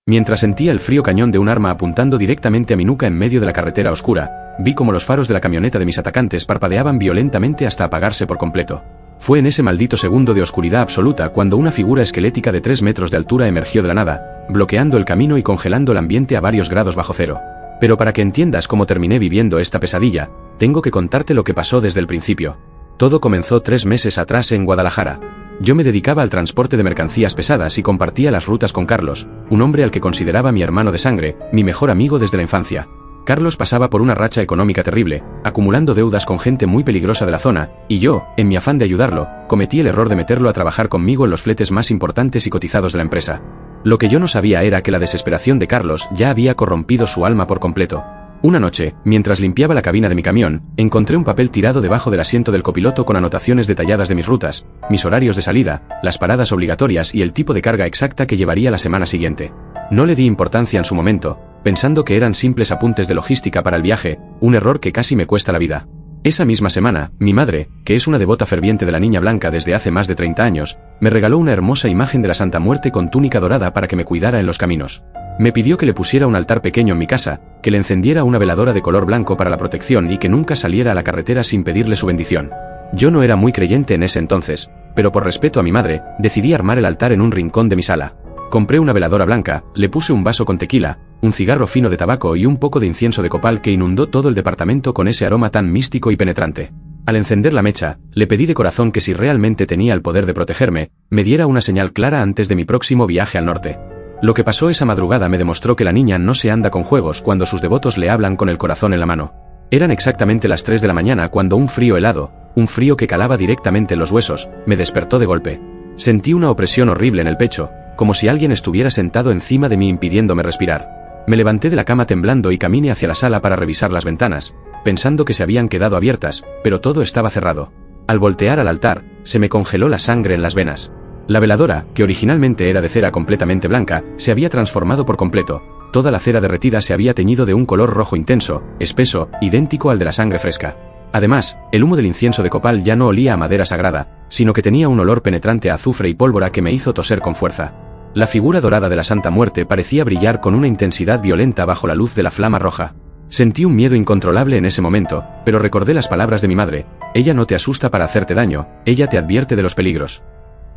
Mientras sentía el frío cañón de un arma apuntando directamente a mi nuca en medio de la carretera oscura, vi como los faros de la camioneta de mis atacantes parpadeaban violentamente hasta apagarse por completo. Fue en ese maldito segundo de oscuridad absoluta cuando una figura esquelética de 3 metros de altura emergió de la nada, bloqueando el camino y congelando el ambiente a varios grados bajo cero. Pero para que entiendas cómo terminé viviendo esta pesadilla, tengo que contarte lo que pasó desde el principio. Todo comenzó 3 meses atrás en Guadalajara. Yo me dedicaba al transporte de mercancías pesadas y compartía las rutas con Carlos, un hombre al que consideraba mi hermano de sangre, mi mejor amigo desde la infancia. Carlos pasaba por una racha económica terrible, acumulando deudas con gente muy peligrosa de la zona, y yo, en mi afán de ayudarlo, cometí el error de meterlo a trabajar conmigo en los fletes más importantes y cotizados de la empresa. Lo que yo no sabía era que la desesperación de Carlos ya había corrompido su alma por completo. Una noche, mientras limpiaba la cabina de mi camión, encontré un papel tirado debajo del asiento del copiloto con anotaciones detalladas de mis rutas, mis horarios de salida, las paradas obligatorias y el tipo de carga exacta que llevaría la semana siguiente. No le di importancia en su momento, pensando que eran simples apuntes de logística para el viaje, un error que casi me cuesta la vida. Esa misma semana, mi madre, que es una devota ferviente de la Niña Blanca desde hace más de 30 años, me regaló una hermosa imagen de la Santa Muerte con túnica dorada para que me cuidara en los caminos. Me pidió que le pusiera un altar pequeño en mi casa, que le encendiera una veladora de color blanco para la protección y que nunca saliera a la carretera sin pedirle su bendición. Yo no era muy creyente en ese entonces, pero por respeto a mi madre, decidí armar el altar en un rincón de mi sala. Compré una veladora blanca, le puse un vaso con tequila, un cigarro fino de tabaco y un poco de incienso de copal que inundó todo el departamento con ese aroma tan místico y penetrante. Al encender la mecha, le pedí de corazón que si realmente tenía el poder de protegerme, me diera una señal clara antes de mi próximo viaje al norte. Lo que pasó esa madrugada me demostró que la niña no se anda con juegos cuando sus devotos le hablan con el corazón en la mano. Eran exactamente las 3 de la mañana cuando un frío helado, un frío que calaba directamente en los huesos, me despertó de golpe. Sentí una opresión horrible en el pecho, como si alguien estuviera sentado encima de mí impidiéndome respirar. Me levanté de la cama temblando y caminé hacia la sala para revisar las ventanas, pensando que se habían quedado abiertas, pero todo estaba cerrado. Al voltear al altar, se me congeló la sangre en las venas. La veladora, que originalmente era de cera completamente blanca, se había transformado por completo. Toda la cera derretida se había teñido de un color rojo intenso, espeso, idéntico al de la sangre fresca. Además, el humo del incienso de copal ya no olía a madera sagrada, sino que tenía un olor penetrante a azufre y pólvora que me hizo toser con fuerza. La figura dorada de la Santa Muerte parecía brillar con una intensidad violenta bajo la luz de la flama roja. Sentí un miedo incontrolable en ese momento, pero recordé las palabras de mi madre: ella no te asusta para hacerte daño, ella te advierte de los peligros.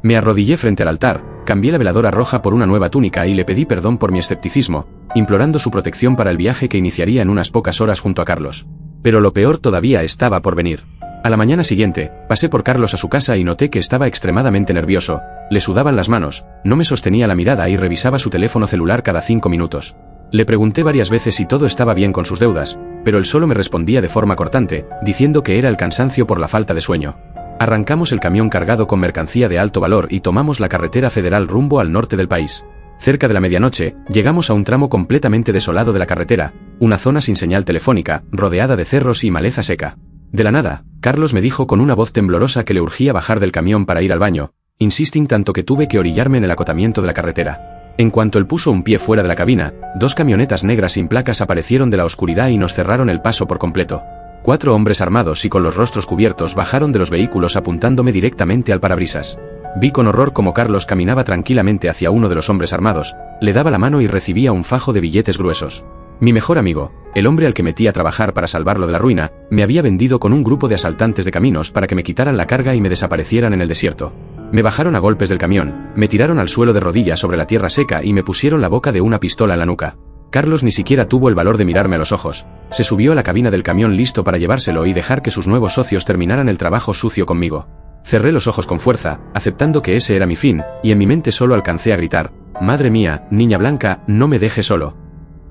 Me arrodillé frente al altar, cambié la veladora roja por una nueva túnica y le pedí perdón por mi escepticismo, implorando su protección para el viaje que iniciaría en unas pocas horas junto a Carlos. Pero lo peor todavía estaba por venir. A la mañana siguiente, pasé por Carlos a su casa y noté que estaba extremadamente nervioso, le sudaban las manos, no me sostenía la mirada y revisaba su teléfono celular cada 5 minutos. Le pregunté varias veces si todo estaba bien con sus deudas, pero él solo me respondía de forma cortante, diciendo que era el cansancio por la falta de sueño. Arrancamos el camión cargado con mercancía de alto valor y tomamos la carretera federal rumbo al norte del país. Cerca de la medianoche, llegamos a un tramo completamente desolado de la carretera, una zona sin señal telefónica, rodeada de cerros y maleza seca. De la nada, Carlos me dijo con una voz temblorosa que le urgía bajar del camión para ir al baño, insisting tanto que tuve que orillarme en el acotamiento de la carretera. En cuanto él puso un pie fuera de la cabina, 2 camionetas negras sin placas aparecieron de la oscuridad y nos cerraron el paso por completo. 4 hombres armados y con los rostros cubiertos bajaron de los vehículos apuntándome directamente al parabrisas. Vi con horror cómo Carlos caminaba tranquilamente hacia uno de los hombres armados, le daba la mano y recibía un fajo de billetes gruesos. Mi mejor amigo, el hombre al que metí a trabajar para salvarlo de la ruina, me había vendido con un grupo de asaltantes de caminos para que me quitaran la carga y me desaparecieran en el desierto. Me bajaron a golpes del camión, me tiraron al suelo de rodillas sobre la tierra seca y me pusieron la boca de una pistola en la nuca. Carlos ni siquiera tuvo el valor de mirarme a los ojos. Se subió a la cabina del camión listo para llevárselo y dejar que sus nuevos socios terminaran el trabajo sucio conmigo. Cerré los ojos con fuerza, aceptando que ese era mi fin, y en mi mente solo alcancé a gritar: «Madre mía, Niña Blanca, no me dejes solo».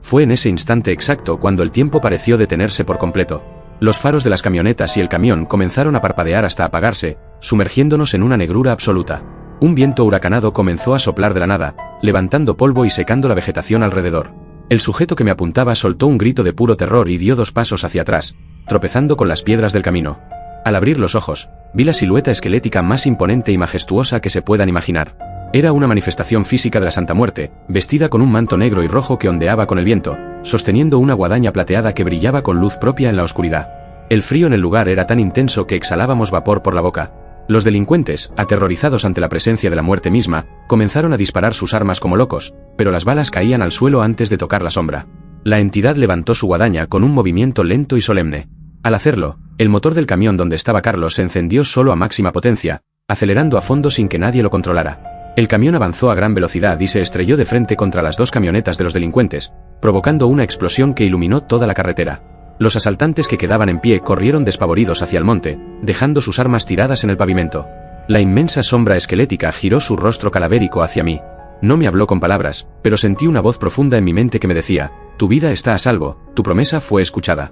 Fue en ese instante exacto cuando el tiempo pareció detenerse por completo. Los faros de las camionetas y el camión comenzaron a parpadear hasta apagarse, sumergiéndonos en una negrura absoluta. Un viento huracanado comenzó a soplar de la nada, levantando polvo y secando la vegetación alrededor. El sujeto que me apuntaba soltó un grito de puro terror y dio 2 pasos hacia atrás, tropezando con las piedras del camino. Al abrir los ojos, vi la silueta esquelética más imponente y majestuosa que se puedan imaginar. Era una manifestación física de la Santa Muerte, vestida con un manto negro y rojo que ondeaba con el viento, sosteniendo una guadaña plateada que brillaba con luz propia en la oscuridad. El frío en el lugar era tan intenso que exhalábamos vapor por la boca. Los delincuentes, aterrorizados ante la presencia de la muerte misma, comenzaron a disparar sus armas como locos, pero las balas caían al suelo antes de tocar la sombra. La entidad levantó su guadaña con un movimiento lento y solemne. Al hacerlo, el motor del camión donde estaba Carlos se encendió solo a máxima potencia, acelerando a fondo sin que nadie lo controlara. El camión avanzó a gran velocidad y se estrelló de frente contra las dos camionetas de los delincuentes, provocando una explosión que iluminó toda la carretera. Los asaltantes que quedaban en pie corrieron despavoridos hacia el monte, dejando sus armas tiradas en el pavimento. La inmensa sombra esquelética giró su rostro calavérico hacia mí. No me habló con palabras, pero sentí una voz profunda en mi mente que me decía: tu vida está a salvo, tu promesa fue escuchada.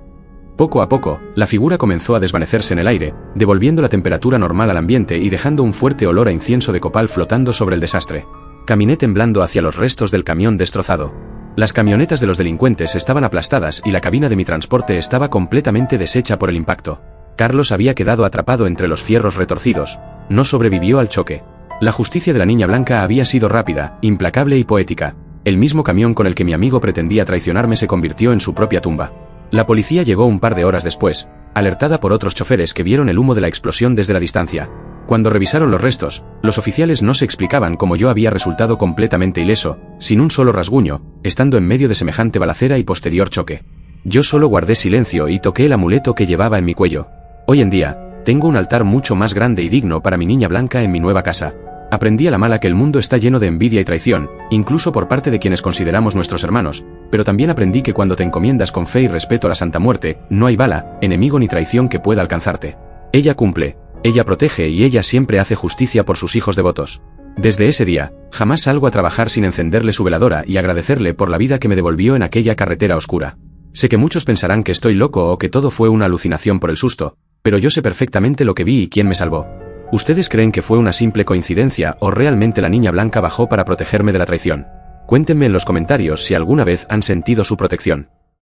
Poco a poco, la figura comenzó a desvanecerse en el aire, devolviendo la temperatura normal al ambiente y dejando un fuerte olor a incienso de copal flotando sobre el desastre. Caminé temblando hacia los restos del camión destrozado. Las camionetas de los delincuentes estaban aplastadas y la cabina de mi transporte estaba completamente deshecha por el impacto. Carlos había quedado atrapado entre los fierros retorcidos. No sobrevivió al choque. La justicia de la niña blanca había sido rápida, implacable y poética. El mismo camión con el que mi amigo pretendía traicionarme se convirtió en su propia tumba. La policía llegó un par de horas después, alertada por otros choferes que vieron el humo de la explosión desde la distancia. Cuando revisaron los restos, los oficiales no se explicaban cómo yo había resultado completamente ileso, sin un solo rasguño, estando en medio de semejante balacera y posterior choque. Yo solo guardé silencio y toqué el amuleto que llevaba en mi cuello. Hoy en día, tengo un altar mucho más grande y digno para mi niña blanca en mi nueva casa. Aprendí a la mala que el mundo está lleno de envidia y traición, incluso por parte de quienes consideramos nuestros hermanos, pero también aprendí que cuando te encomiendas con fe y respeto a la Santa Muerte, no hay bala, enemigo ni traición que pueda alcanzarte. Ella cumple. Ella protege y ella siempre hace justicia por sus hijos devotos. Desde ese día, jamás salgo a trabajar sin encenderle su veladora y agradecerle por la vida que me devolvió en aquella carretera oscura. Sé que muchos pensarán que estoy loco o que todo fue una alucinación por el susto, pero yo sé perfectamente lo que vi y quién me salvó. ¿Ustedes creen que fue una simple coincidencia o realmente la niña blanca bajó para protegerme de la traición? Cuéntenme en los comentarios si alguna vez han sentido su protección.